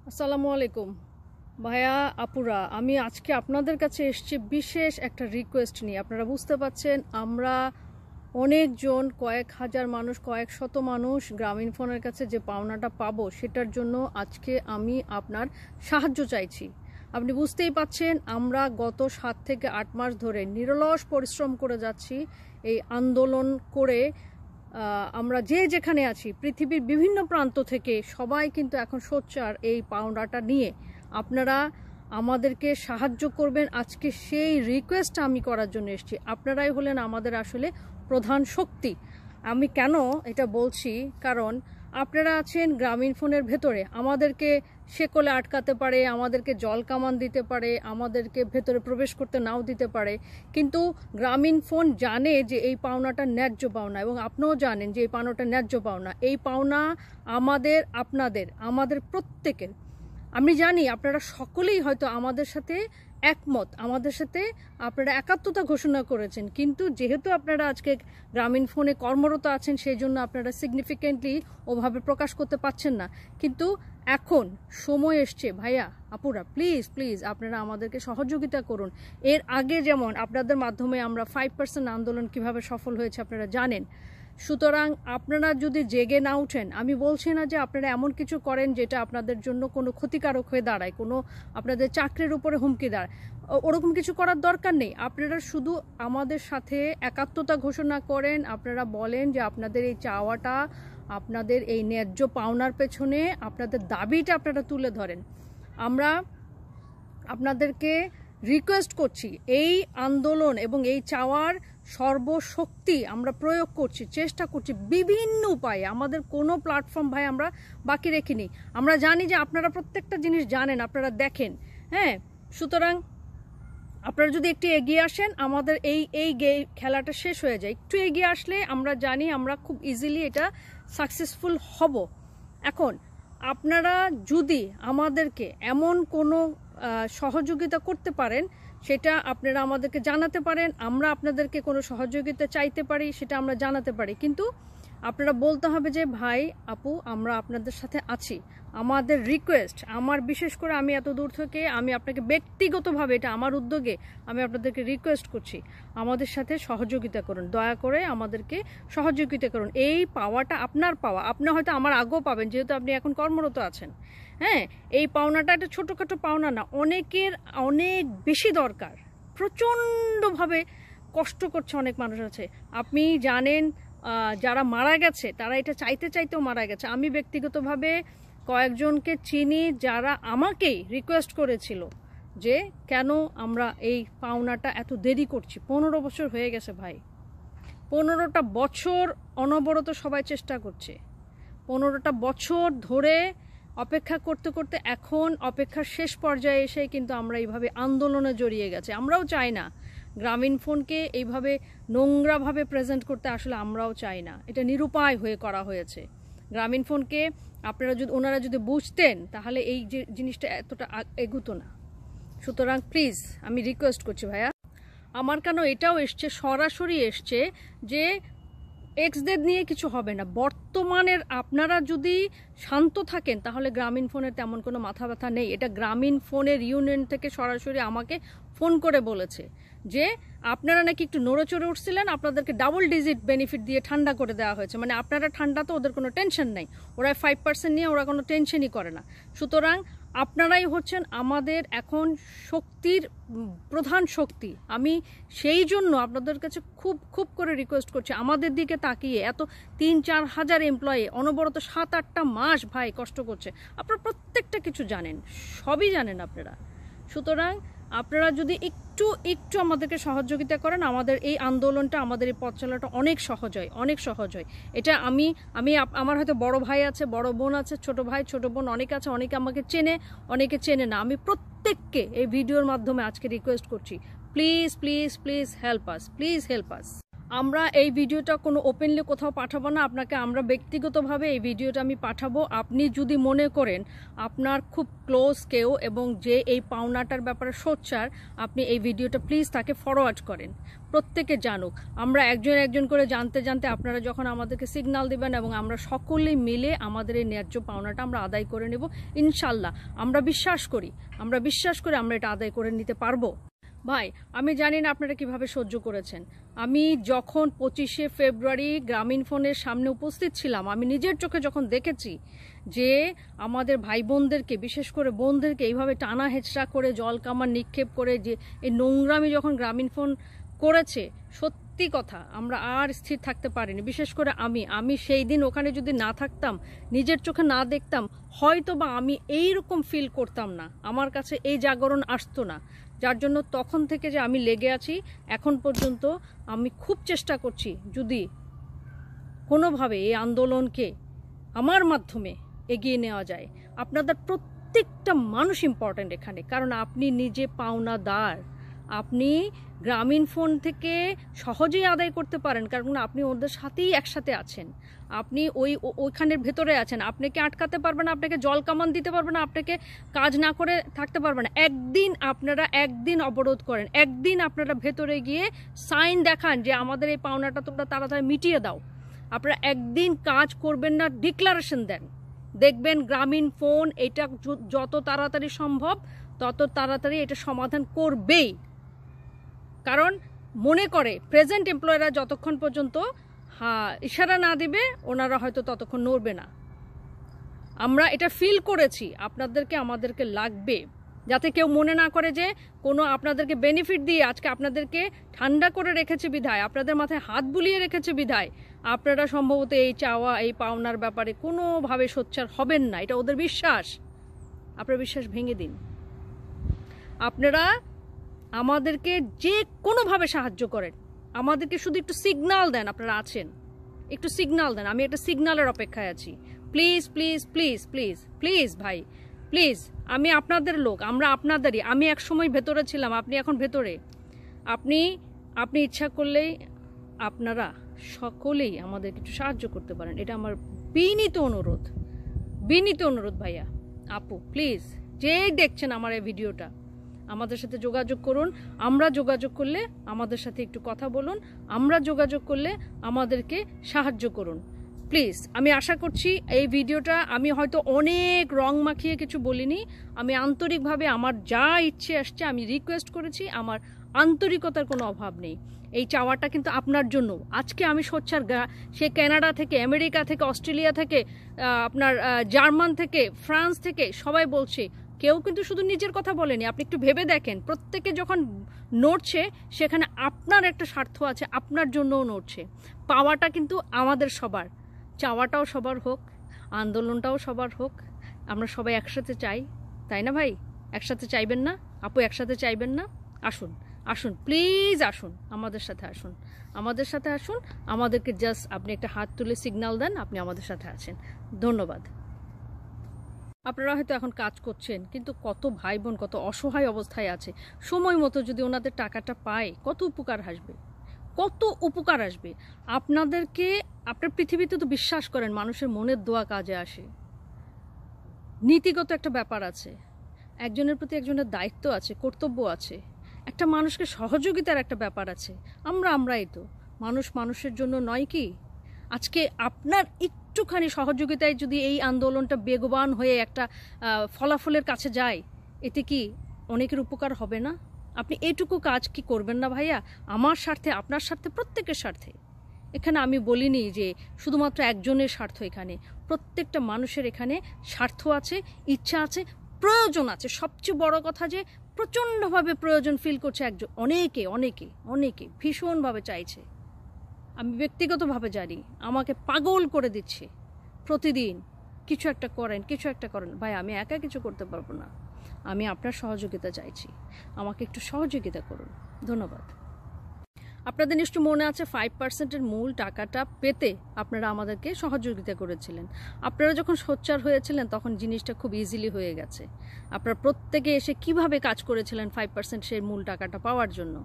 আসসালামু আলাইকুম ভাইয়া আপুরা, আমি আজকে আপনাদের কাছে এসেছি বিশেষ একটা রিকোয়েস্ট নিয়ে। আপনারা বুঝতে পাচ্ছেন আমরা অনেকজন, কয়েক হাজার মানুষ, কয়েক শত মানুষ গ্রামীণ ফোনের কাছে যে পাওনাটা পাবো সেটার জন্য আজকে আমি আপনার সাহায্য চাইছি। আপনি বুঝতেই পাচ্ছেন আমরা গত 7 থেকে 8 মাস ধরে নিরলস পরিশ্রম করে যাচ্ছি এই আন্দোলন করে। আমরা যে যেখানে আছি পৃথিবীর বিভিন্ন প্রান্ত থেকে সবাই কিন্তু এখন সোচ্চার এই পাওনাটা নিয়ে। আপনারা আমাদেরকে সাহায্য করবেন, আজকে সেই রিকোয়েস্ট আমি করার জন্য এসেছি। আপনারাই হলেন আমাদের আসলে প্রধান শক্তি। আমি কেন এটা বলছি, কারণ আপনারা আছেন গ্রামীণ ফোনের ভেতরে, আমাদেরকে শেকলে আটকাতে পারে, আমাদেরকে জল কামান দিতে পারে, আমাদেরকে ভেতরে প্রবেশ করতে নাও দিতে পারে, কিন্তু গ্রামীণ ফোন জানে যে এই পাওনাটা ন্যায্য পাওনা, এবং আপনিও জানেন যে এই পাওনাটা ন্যায্য পাওনা। এই পাওনা আমাদের, আপনাদের, আমাদের প্রত্যেকের। আমি জানি আপনারা সকলেই হয়তো আমাদের সাথে একমত, আমাদের সাথে আপনারা একাত্মতা ঘোষণা করেছেন, কিন্তু যেহেতু আপনারা আজকে গ্রামীণ ফোনে কর্মরত আছেন সেই জন্য আপনারা সিগনিফিকেন্টলি ওভাবে প্রকাশ করতে পারছেন না। কিন্তু এখন সময় এসছে ভাইয়া আপুরা, প্লিজ প্লিজ আপনারা আমাদেরকে সহযোগিতা করুন। এর আগে যেমন আপনাদের মাধ্যমে আমরা 5% আন্দোলন কিভাবে সফল হয়েছে আপনারা জানেন। সুতরাং আপনারা যদি জেগে না উঠেন, আমি বলছি না যে আপনারা এমন কিছু করেন যেটা আপনাদের জন্য কোনো ক্ষতিকারক হয়ে দাঁড়ায়, কোনো আপনাদের চাকরির উপরে হুমকি দাঁড়ায়, ওরকম কিছু করার দরকার নেই। আপনারা শুধু আমাদের সাথে একাত্মতা ঘোষণা করেন, আপনারা বলেন যে আপনাদের এই চাওয়াটা, আপনাদের এই ন্যায্য পাওনার পেছনে আপনাদের দাবিটা আপনারা তুলে ধরেন। আমরা আপনাদেরকে রিকোয়েস্ট করছি, এই আন্দোলন এবং এই চাওয়ার সর্বশক্তি আমরা প্রয়োগ করছি, চেষ্টা করছি বিভিন্ন উপায়ে। আমাদের কোনো প্ল্যাটফর্ম ভাই আমরা বাকি রেখিনি। আমরা জানি যে আপনারা প্রত্যেকটা জিনিস জানেন, আপনারা দেখেন। হ্যাঁ, সুতরাং আপনারা যদি একটু এগিয়ে আসেন, আমাদের এই খেলাটা শেষ হয়ে যায়। একটু এগিয়ে আসলে আমরা জানি আমরা খুব ইজিলি এটা সাকসেসফুল হব। এখন আপনারা যদি আমাদেরকে এমন কোনো সহযোগিতা করতে পারেন, সেটা আপনারা আমাদেরকে জানাতে পারেন। আমরা আপনাদেরকে কোনো সহযোগিতা চাইতে পারি, সেটা আমরা জানাতে পারি, কিন্তু আপনারা বলতে হবে যে ভাই আপু আমরা আপনাদের সাথে আছি। আমাদের রিকোয়েস্ট, আমার বিশেষ করে আমি এত দূর থেকে আমি আপনাকে ব্যক্তিগতভাবে, এটা আমার উদ্যোগে আমি আপনাদেরকে রিকোয়েস্ট করছি, আমাদের সাথে সহযোগিতা করুন, দয়া করে আমাদেরকে সহযোগিতা করুন। এই পাওয়াটা আপনার পাওয়া, আপনি হয়তো আমার আগেও পাবেন যেহেতু আপনি এখন কর্মরত আছেন। হ্যাঁ, এই পাওনাটা একটা ছোটোখাটো পাওনা না, অনেকের অনেক বেশি দরকার। প্রচণ্ডভাবে কষ্ট করছে অনেক মানুষ আছে, আপনি জানেন। যারা মারা গেছে তারা এটা চাইতে চাইতেও মারা গেছে। আমি ব্যক্তিগতভাবে কয়েকজনকে চিনি যারা আমাকেই রিকোয়েস্ট করেছিল যে কেন আমরা এই পাওনাটা এত দেরি করছি। 15 বছর হয়ে গেছে ভাই, 15টা বছর অনবরত সবাই চেষ্টা করছে। 15টা বছর ধরে অপেক্ষা করতে করতে এখন অপেক্ষার শেষ পর্যায়ে এসে কিন্তু আমরা এইভাবে আন্দোলনে জড়িয়ে গেছে। আমরাও চাই না গ্রামীণ ফোনকে এইভাবে নোংরাভাবে প্রেজেন্ট করতে, আসলে আমরাও চাই না। এটা নিরুপায় হয়ে করা হয়েছে। গ্রামীণ ফোনকে আপনারা যদি, ওনারা যদি বুঝতেন তাহলে এই যে জিনিসটা এতটা এগুতো না। সুতরাং প্লিজ আমি রিকোয়েস্ট করছি ভাইয়া, আমার কেন এটাও এসছে, সরাসরি এসছে যে এক্সদের নিয়ে কিছু হবে না। বর্তমানের আপনারা যদি শান্ত থাকেন তাহলে গ্রামীণ ফোনের তেমন কোনো মাথা ব্যথা নেই। এটা গ্রামীণ ফোনের ইউনিয়ন থেকে সরাসরি আমাকে ফোন করে বলেছে যে আপনারা নাকি একটু নড়েচড়ে উঠছিলেন, আপনাদেরকে ডাবল ডিজিট বেনিফিট দিয়ে ঠান্ডা করে দেওয়া হয়েছে। মানে আপনারা ঠান্ডা, তো ওদের কোনো টেনশন নেই, ওরা 5% নিয়ে ওরা কোনো টেনশনই করে না। সুতরাং আপনারাই হচ্ছেন আমাদের এখন শক্তির প্রধান শক্তি। আমি সেই জন্য আপনাদের কাছে খুব খুব করে রিকোয়েস্ট করছি, আমাদের দিকে তাকিয়ে। এত 3-4 হাজার এমপ্লয়ি অনবরত 7-8টা মাস ভাই কষ্ট করছে, আপনারা প্রত্যেকটা কিছু জানেন, সবই জানেন আপনারা। সুতরাং আপনারা যদি একটু একটু আমাদেরকে সহযোগিতা করেন, আমাদের এই আন্দোলনটা, আমাদের এই পথ চলাটা অনেক সহজ হয়, অনেক সহজ হয়। এটা আমি আমার হয়তো বড় ভাই আছে, বড় বোন আছে, ছোট ভাই ছোট বোন অনেক আছে, অনেকে আমাকে চেনে, অনেকে চেনে না। আমি প্রত্যেককে এই ভিডিওর মাধ্যমে আজকে রিকোয়েস্ট করছি, please please please help us, please help us. আমরা এই ভিডিওটা কোনো ওপেনলি কোথাও পাঠাবো না আপনাকে, আমরা ব্যক্তিগতভাবে এই ভিডিওটা আমি পাঠাবো। আপনি যদি মনে করেন আপনার খুব ক্লোজ কেউ এবং যে এই পাওনাটার ব্যাপারে সোচ্চার, আপনি এই ভিডিওটা প্লিজ তাকে ফরওয়ার্ড করেন, প্রত্যেকে জানুক। আমরা একজন একজন করে জানতে জানতে আপনারা যখন আমাদেরকে সিগন্যাল দিবেন এবং আমরা সকলে মিলে আমাদের এই ন্যায্য পাওনাটা আমরা আদায় করে নেব ইনশাল্লাহ। আমরা বিশ্বাস করি আমরা এটা আদায় করে নিতে পারবো। ভাই, আমি জানি না আপনারা কিভাবে সহ্য করেছেন। আমি যখন 25শে ফেব্রুয়ারি গ্রামীণফোনের সামনে উপস্থিত ছিলাম, আমি নিজের চোখে যখন দেখেছি যে আমাদের ভাই বোনদেরকে, বিশেষ করে বোনদেরকে এইভাবে টানা হেঁচড়া করে জল কামান নিক্ষেপ করে যে এই নোংরামি যখন গ্রামীণফোন করেছে, সত্যি কথা আমরা আর স্থির থাকতে পারিনি। বিশেষ করে আমি সেই দিন ওখানে যদি না থাকতাম, নিজের চোখে না দেখতাম, হয়তো বা আমি এইরকম ফিল করতাম না, আমার কাছে এই জাগরণ আসতো না। যার জন্য তখন থেকে যে আমি লেগে আছি এখন পর্যন্ত, আমি খুব চেষ্টা করছি যদি কোনোভাবে এই আন্দোলনকে আমার মাধ্যমে এগিয়ে নেওয়া যায়। আপনাদের প্রত্যেকটা মানুষ ইম্পর্ট্যান্ট এখানে, কারণ আপনি নিজে পাওনাদার। আপনি গ্রামীণফোন থেকে সহজেই আদায় করতে পারেন, কারণ আপনি ওদের সাথেই একসাথে আছেন, আপনি ওইখানের ভেতরে আছেন। আপনাকে আটকাতে পারবে না, আপনাকে জল কামান দিতে পারবে না, আপনাকে কাজ না করে থাকতে পারবে না। একদিন অবরোধ করেন, একদিন আপনারা ভেতরে গিয়ে সাইন দেখান যে আমাদের এই পাওনাটা তোমরা তাড়াতাড়ি মিটিয়ে দাও। আপনারা একদিন কাজ করবেন না, ডিক্লারেশন দেন, দেখবেন গ্রামীণফোন এটা যত তাড়াতাড়ি সম্ভব তত তাড়াতাড়ি এটা সমাধান করবেই। কারণ মনে করে প্রেজেন্ট এমপ্লয়াররা যতক্ষণ পর্যন্ত ইশারা না দিবে ওনারা হয়তো ততক্ষণ নড়বে না। আমরা এটা ফিল করেছি, আপনাদেরকে আমাদেরকে লাগবে, যাতে কেউ মনে না করে যে কোনো আপনাদেরকে বেনিফিট দিয়ে আজকে আপনাদেরকে ঠান্ডা করে রেখেছে বিধায়, আপনাদের মাথায় হাত বুলিয়ে রেখেছে বিধায় আপনারা সম্ভবত এই চাওয়া এই পাওনার ব্যাপারে কোনোভাবে সোচ্চার হবেন না। এটা ওদের বিশ্বাস, আপনার বিশ্বাস ভেঙে দিন। আপনারা আমাদেরকে যে কোনোভাবে সাহায্য করেন, আমাদেরকে শুধু একটু সিগন্যাল দেন, আপনারা আছেন, একটু সিগন্যাল দেন। আমি একটা সিগন্যালের অপেক্ষায় আছি। Please please please please please ভাই প্লিজ, আমি আপনাদের লোক, আমরা আপনাদেরই। আমি এক সময় ভেতরে ছিলাম, আপনি এখন ভেতরে। আপনি ইচ্ছা করলেই আপনারা সকলেই আমাদের কিছু সাহায্য করতে পারেন। এটা আমার বিনীত অনুরোধ ভাইয়া, আপু, প্লিজ যে দেখছেন আমার এই ভিডিওটা, আমাদের সাথে যোগাযোগ করুন। আমরা যোগাযোগ করলে আমাদের সাথে একটু কথা বলুন, আমরা যোগাযোগ করলে আমাদেরকে সাহায্য করুন প্লিজ। আমি আশা করছি এই ভিডিওটা আমি হয়তো অনেক রং মাখিয়ে কিছু বলিনি, আমি আন্তরিকভাবে আমার যা ইচ্ছে আসছে আমি রিকোয়েস্ট করেছি, আমার আন্তরিকতার কোনো অভাব নেই। এই চাওয়াটা কিন্তু আপনার জন্য। আজকে আমি সোচ্চার, সে কানাডা থেকে, আমেরিকা থেকে, অস্ট্রেলিয়া থেকে, আপনার জার্মান থেকে, ফ্রান্স থেকে সবাই বলছে, কেউ কিন্তু শুধু নিজের কথা বলেনি। আপনি একটু ভেবে দেখেন, প্রত্যেকে যখন নড়ছে সেখানে আপনার একটা স্বার্থ আছে, আপনার জন্যও নড়ছে। পাওয়াটা কিন্তু আমাদের সবার, চাওয়াটাও সবার হোক, আন্দোলনটাও সবার হোক, আমরা সবাই একসাথে চাই, তাই না ভাই? একসাথে চাইবেন না আপু? একসাথে চাইবেন না? আসুন আসুন প্লিজ, আসুন আমাদের সাথে, আসুন আমাদেরকে জাস্ট আপনি একটা হাত তুলে সিগন্যাল দেন আপনি আমাদের সাথে আছেন। ধন্যবাদ। আপনারা হয়তো এখন কাজ করছেন, কিন্তু কত ভাই বোন কত অসহায় অবস্থায় আছে, সময় মতো যদি ওনাদের টাকাটা পায় কত উপকার আসবে। আপনাদেরকে, আপনার পৃথিবীতে তো বিশ্বাস করেন মানুষের মনের দোয়া কাজে আসে। নীতিগত একটা ব্যাপার আছে, একজনের প্রতি একজনের দায়িত্ব আছে, কর্তব্য আছে, একটা মানুষকে সহযোগিতার একটা ব্যাপার আছে। আমরাই তো মানুষের জন্য নয় কি? আজকে আপনার একটুখানি সহযোগিতায় যদি এই আন্দোলনটা বেগবান হয়ে একটা ফলাফলের কাছে যায়, এতে কি অনেকের উপকার হবে না? আপনি এইটুকু কাজ কি করবেন না ভাইয়া? আমার স্বার্থে, আপনার স্বার্থে, প্রত্যেকের স্বার্থে। এখানে আমি বলিনি যে শুধুমাত্র একজনের স্বার্থ, এখানে প্রত্যেকটা মানুষের এখানে স্বার্থ আছে, ইচ্ছা আছে, প্রয়োজন আছে। সবচেয়ে বড় কথা যে প্রচণ্ডভাবে প্রয়োজন ফিল করছে একজন, অনেকে ভীষণভাবে চাইছে। আমি ব্যক্তিগতভাবে জানি আমাকে পাগল করে দিচ্ছে প্রতিদিন, কিছু একটা করেন। ভাই, আমি একা কিছু করতে পারবো না, আমি আপনার সহযোগিতা চাইছি, আমাকে একটু সহযোগিতা করুন। ধন্যবাদ। আপনাদের নিশ্চয় মনে আছে 5%-এর মূল টাকাটা পেতে আপনারা আমাদেরকে সহযোগিতা করেছিলেন। আপনারা যখন সোচ্চার হয়েছিলেন তখন জিনিসটা খুব ইজিলি হয়ে গেছে। আপনারা প্রত্যেকে এসে কিভাবে কাজ করেছিলেন 5% সেই মূল টাকাটা পাওয়ার জন্য,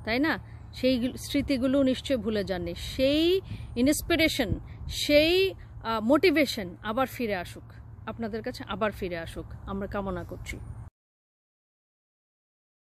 তাই না? সেই স্মৃতিগুলো নিশ্চয়ই ভুলে যাননি। সেই ইন্সপিরেশন, সেই মোটিভেশন আবার ফিরে আসুক, আপনাদের কাছে আবার ফিরে আসুক আমরা কামনা করছি।